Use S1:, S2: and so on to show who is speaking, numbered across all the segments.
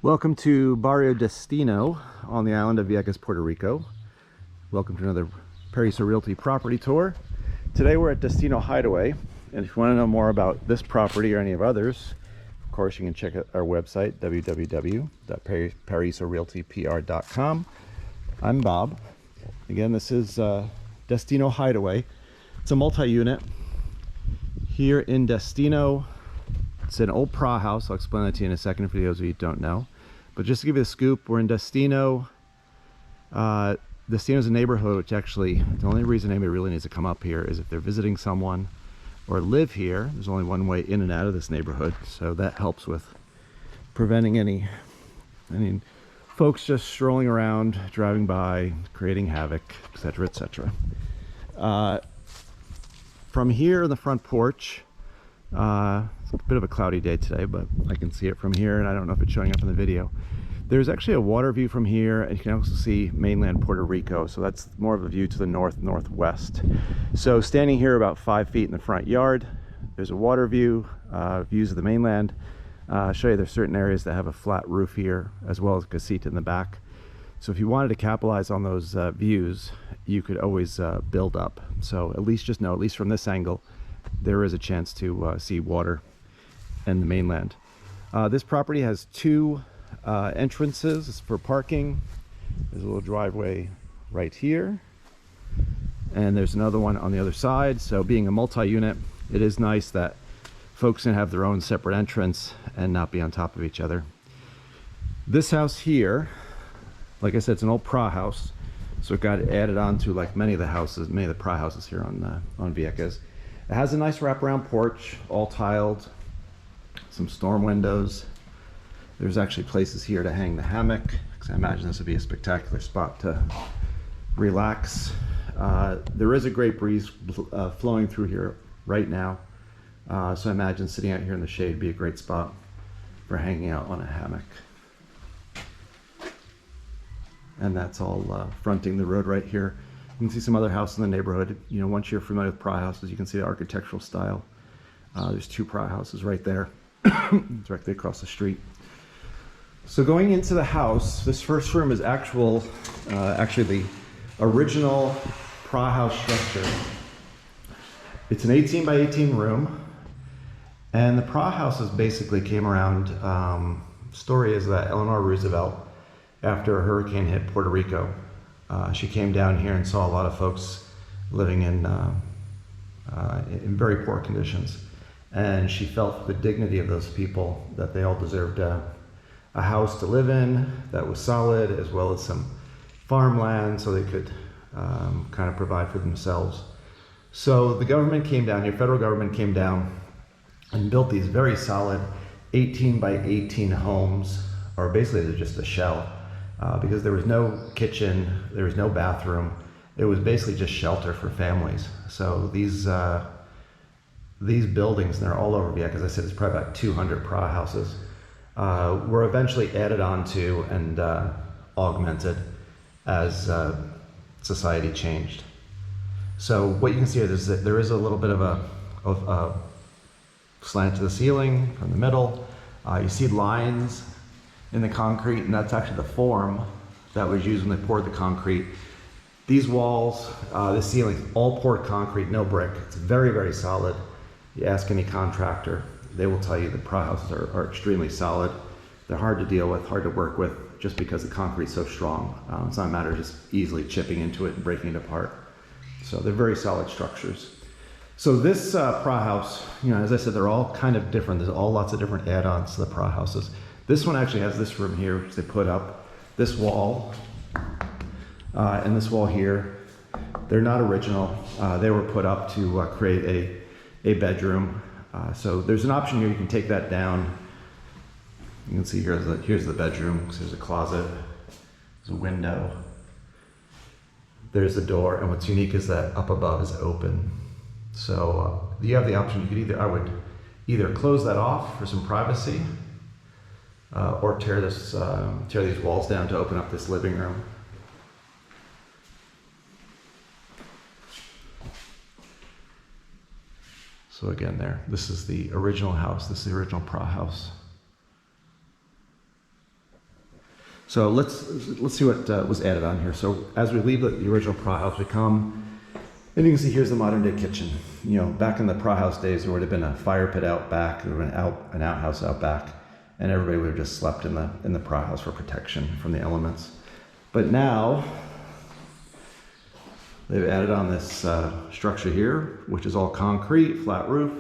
S1: Welcome to Barrio Destino on the island of Vieques, Puerto Rico. Welcome to another Paraiso Realty Property Tour. Today we're at Destino Hideaway, and if you want to know more about this property or any of others, of course you can check out our website, www.paraisorealtypr.com. I'm Bob. Again, this is Destino Hideaway. It's a multi-unit here in Destino. It's an old PRRA house. I'll explain that to you in a second for those of you who don't know. But just to give you the scoop, we're in Destino. Destino's a neighborhood which actually, the only reason anybody really needs to come up here is if they're visiting someone or live here. There's only one way in and out of this neighborhood, so that helps with preventing any folks just strolling around, driving by, creating havoc, etc., etc. From here in the front porch, it's a bit of a cloudy day today, but I can see it from here, and I don't know if it's showing up in the video. There's actually a water view from here, and you can also see mainland Puerto Rico, so that's more of a view to the northwest. So standing here about 5 feet in the front yard, there's a water view, views of the mainland. I'll show you there's certain areas that have a flat roof here, as well as Casita in the back. So if you wanted to capitalize on those views, you could always build up. So at least just know, at least from this angle, there is a chance to see water and the mainland. This property has two entrances for parking. There's a little driveway right here, and there's another one on the other side. So being a multi-unit, it is nice that folks can have their own separate entrance and not be on top of each other. This house here, like I said, it's an old PRRA house, so it got added on to, like many of the PRRA houses here on Vieques. It has a nice wraparound porch, all tiled, some storm windows. There's actually places here to hang the hammock, because I imagine this would be a spectacular spot to relax. There is a great breeze flowing through here right now, so I imagine sitting out here in the shade would be a great spot for hanging out on a hammock. And that's all fronting the road right here. You can see some other houses in the neighborhood. You know, once you're familiar with PRRA houses, you can see the architectural style. There's two PRRA houses right there, directly across the street. So going into the house, this first room is actually the original PRRA house structure. It's an 18 by 18 room, and the PRRA houses basically came around. Story is that Eleanor Roosevelt, after a hurricane hit Puerto Rico, she came down here and saw a lot of folks living in very poor conditions, and she felt the dignity of those people, that they all deserved a house to live in that was solid, as well as some farmland so they could kind of provide for themselves. So the government came down here, federal government came down and built these very solid 18 by 18 homes, or basically they're just a shell. Because there was no kitchen, there was no bathroom. It was basically just shelter for families. So these buildings, and they're all over Vieques, as I said, it's probably about 200 PRRA houses, were eventually added on to and augmented as society changed. So what you can see here is that there is a little bit of a slant to the ceiling from the middle. You see lines in the concrete, and that's actually the form that was used when they poured the concrete. These walls, the ceiling, all poured concrete, no brick. It's very, very solid. You ask any contractor, they will tell you the PRRA houses are extremely solid. They're hard to deal with, hard to work with, just because the concrete's so strong. It's not a matter of just easily chipping into it and breaking it apart. So they're very solid structures. So this PRRA house, you know, as I said, they're all kind of different. There's all lots of different add-ons to the PRRA houses. This one actually has this room here, which they put up. This wall and this wall here, they're not original. They were put up to create a bedroom. So there's an option here, you can take that down. You can see here's the bedroom. So there's a closet, there's a window, there's the door, and what's unique is that up above is open. So you have the option, I would either close that off for some privacy, or tear these walls down to open up this living room. So again, this is the original house. This is the original PRRA house. So let's see what was added on here. So as we leave the original Paraiso, we come, and you can see here's the modern day kitchen. You know, back in the Paraiso days, there would have been a fire pit out back, there would have been an outhouse out back, and everybody would have just slept in the Paraiso for protection from the elements. But now they've added on this structure here, which is all concrete, flat roof,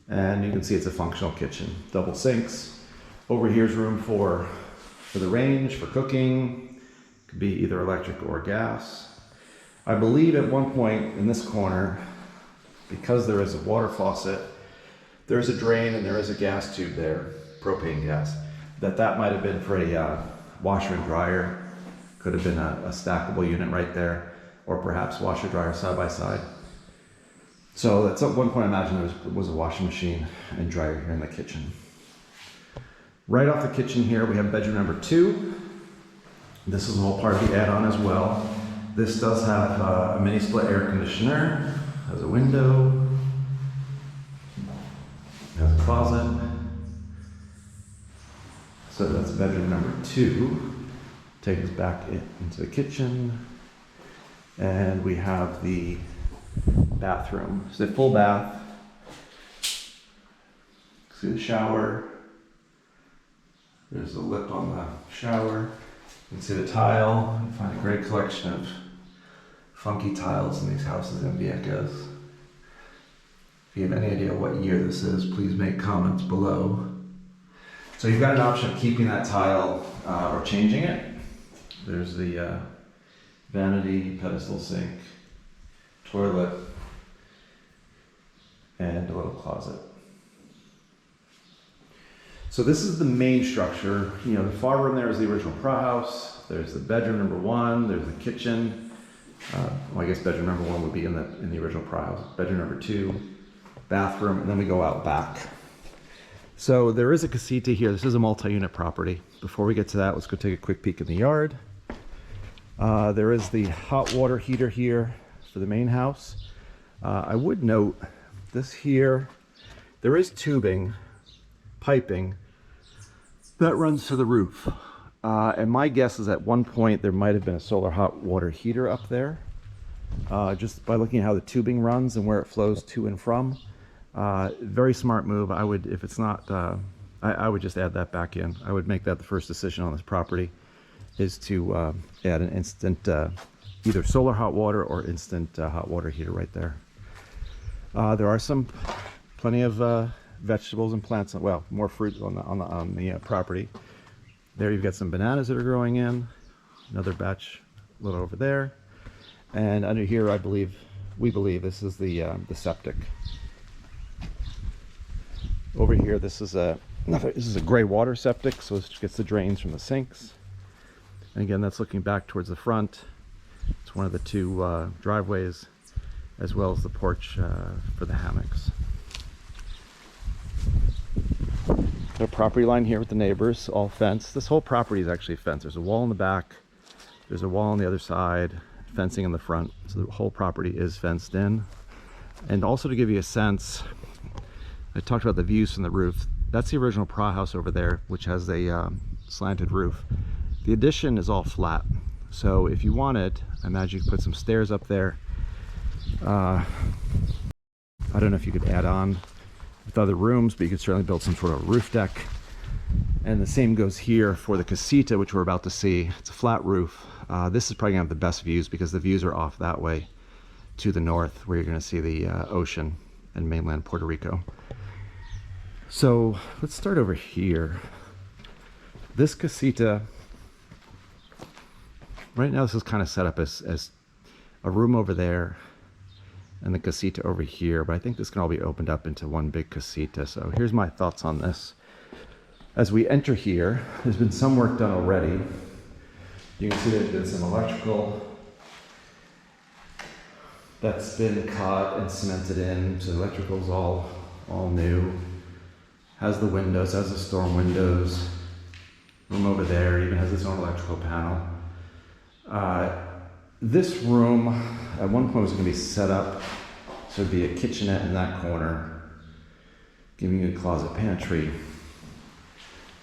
S1: and you can see it's a functional kitchen. Double sinks. Over here's room for the range, for cooking. Could be either electric or gas. I believe at one point in this corner, because there is a water faucet, there's a drain and there is a gas tube there, propane gas, that might have been for a washer and dryer. Could have been a stackable unit right there, or perhaps washer dryer side by side. So that's at one point I imagine there was a washing machine and dryer here in the kitchen. Right off the kitchen here, we have bedroom number 2. This is all part of the add-on as well. This does have a mini split air conditioner, has a window, has a closet. So that's bedroom number 2. Take us back into the kitchen. And we have the bathroom. It's a full bath. See the shower. There's the lip on the shower. You can see the tile. You find a great collection of funky tiles in these houses in Vieques. If you have any idea what year this is, please make comments below. So you've got an option of keeping that tile or changing it. There's the vanity, pedestal sink, toilet, and a little closet. So this is the main structure. You know, the far room there is the original Paraiso. There's the bedroom number 1. There's the kitchen. Well, I guess bedroom number 1 would be in the original Paraiso. Bedroom number 2, bathroom, and then we go out back. So there is a Casita here. This is a multi-unit property. Before we get to that, let's go take a quick peek in the yard. There is the hot water heater here for the main house. I would note this here, there is tubing, piping that runs to the roof. And my guess is at one point there might have been a solar hot water heater up there. Just by looking at how the tubing runs and where it flows to and from. Very smart move. I would, if it's not, I would just add that back in. I would make that the first decision on this property, is to add an instant either solar hot water or instant hot water heater right there. There are plenty of vegetables and plants, well, more fruit on the property. There you've got some bananas that are growing in, another batch a little over there, and under here we believe this is the septic. Over here this is a gray water septic, so it gets the drains from the sinks. And again, that's looking back towards the front. It's one of the 2 driveways, as well as the porch for the hammocks. The property line here with the neighbors, all fenced. This whole property is actually fenced. There's a wall in the back, there's a wall on the other side, fencing in the front. So the whole property is fenced in. And also to give you a sense, I talked about the views from the roof. That's the original Paraiso over there, which has a slanted roof. The addition is all flat. So if you wanted, I imagine you could put some stairs up there. I don't know if you could add on with other rooms, but you could certainly build some sort of roof deck. And the same goes here for the Casita, which we're about to see. It's a flat roof. This is probably gonna have the best views because the views are off that way to the north, where you're gonna see the ocean and mainland Puerto Rico. So let's start over here. This Casita, right now this is kind of set up as a room over there and the Casita over here, but I think this can all be opened up into one big Casita. So here's my thoughts on this. As we enter here, there's been some work done already. You can see there's been some electrical that's been cut and cemented in, so the electrical's all new. Has the windows, has the storm windows. Room over there even has its own electrical panel. This room at one point was going to be set up so it'd be a kitchenette in that corner, giving you a closet pantry.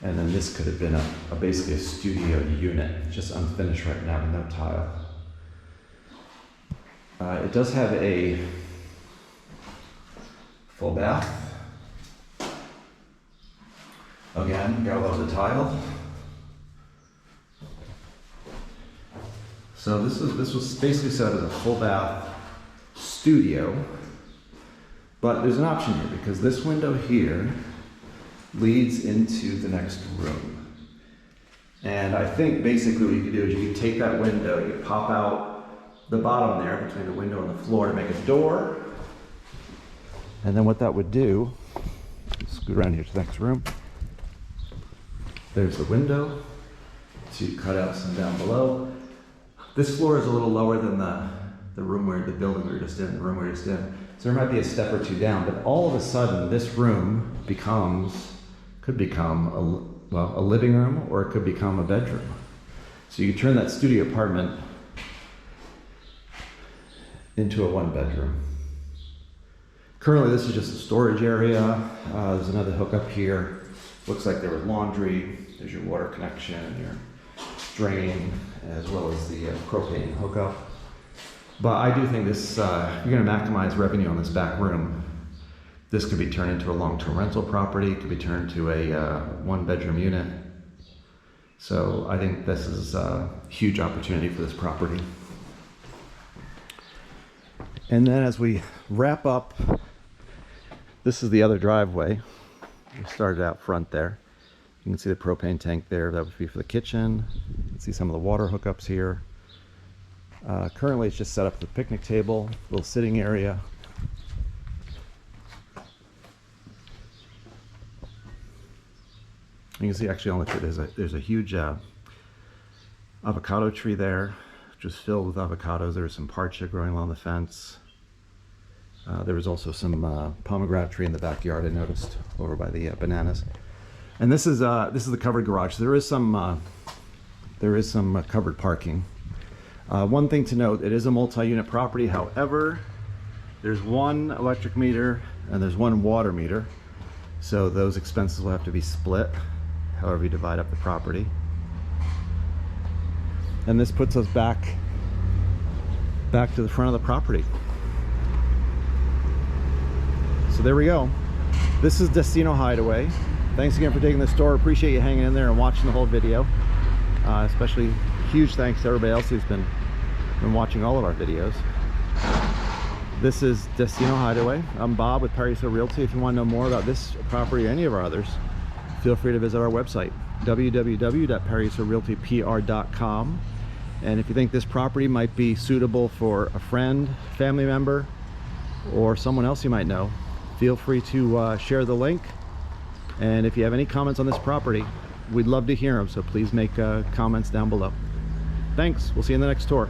S1: And then this could have been basically a studio unit, just unfinished right now with no tile. It does have a full bath. Again, got a lot of the tile. So this was basically set as a full bath studio, but there's an option here because this window here leads into the next room. And I think basically what you could do is you could take that window, you could pop out the bottom there between the window and the floor to make a door. And then what that would do, scoot around here to the next room. There's the window. So you cut out some down below. This floor is a little lower than the room where the building we were just in, the room we were just in. So there might be a step or two down, but all of a sudden this room could become a living room, or it could become a bedroom. So you could turn that studio apartment into a one bedroom. Currently this is just a storage area. There's another hookup here. Looks like there was laundry. There's your water connection, your drain, as well as the propane hookup. But I do think this, you're gonna maximize revenue on this back room. This could be turned into a long-term rental property. It could be turned to a one-bedroom unit. So I think this is a huge opportunity for this property. And then as we wrap up, this is the other driveway. We started out front there. You can see the propane tank there. That would be for the kitchen. You can see some of the water hookups here. Currently it's just set up with a picnic table, little sitting area. You can see actually on the there's a huge avocado tree there, just filled with avocados. There was some parcha growing along the fence. There was also some pomegranate tree in the backyard I noticed over by the bananas. And this is the covered garage. So there is some covered parking. One thing to note, it is a multi-unit property. However, there's one electric meter and there's one water meter. So those expenses will have to be split, however you divide up the property. And this puts us back to the front of the property. So there we go. This is Destino Hideaway. Thanks again for taking this tour. Appreciate you hanging in there and watching the whole video. Especially huge thanks to everybody else who's been watching all of our videos. This is Destino Hideaway. I'm Bob with Paraiso Realty. If you want to know more about this property or any of our others, feel free to visit our website, www.paraisorealtypr.com. And if you think this property might be suitable for a friend, family member, or someone else you might know, feel free to share the link. And if you have any comments on this property, we'd love to hear them. So please make comments down below. Thanks. We'll see you in the next tour.